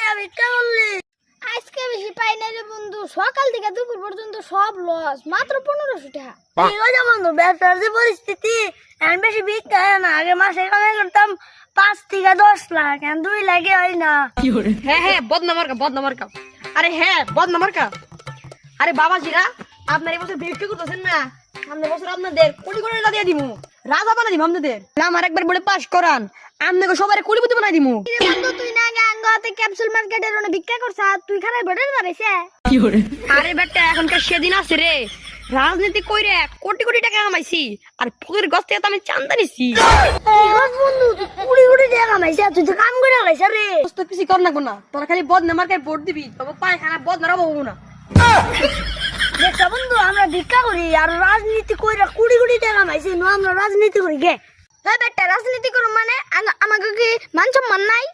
টাকা ভিক্ষা করলি? আজকে বেশি পাই না রে বন্ধু, সকাল থেকে দুপুর পর্যন্ত সব লস, মাত্র 1500 টাকা। ঠিক আছে বন্ধু, ব্যবসার যে পরিস্থিতি এখন বেশি ভিক্ষা হয় না। আগে মাসে কামাই করতাম 5 থেকে 10 লাখ, এখন 2 লাখে হয় না। হ্যাঁ হ্যাঁ, বদনামার্কা। আরে হ্যাঁ, বদনামার্কা। আরে বাবাজিরা, আপনার এই বছর ভিক্ষা করতেছেন না, সামনে বছর আপনাদের কোটি কোটি টাকা দিয়ে দিমু, রাজা বানাই দিমু আপনাদের। আমার একবার বলে পাস করান, আপনাকে সবাই কোটিপতি বানাই দিমু। কি রে বন্ধু, তুই না আগে আঙ্গাতে ক্যাপসুল মার্কেটের ওনে ভিক্ষা করছ, তুই খারাপ বেটার দাঁড়াইছে। আরে বেটা, এখনকার সেদিন আছে রে, রাজনীতি কইরে কোটি কোটি টাকা কামাইছি, আর ফকির গছ থেকে তো আমি চান্দা নিছি। বন্ধু, তুই 20 টাকা কামাইছে, তুই তো কাম করে লাইছ রে। তো কিছু কর না কোনা, তোরা খালি বদনামার্কায় ভোট দিবি, তবে পায়খানা বদনার অভাব না। দেখছ বন্ধু, আমরা ভিক্ষা করি আর রাজনীতি কইরা 20 টাকা কামাইছি, নো আমরা রাজনীতি করি গে। হ্যাঁ বেটা, রাজনীতি করুম মানে আমাকে কি মান সম্মান নাই?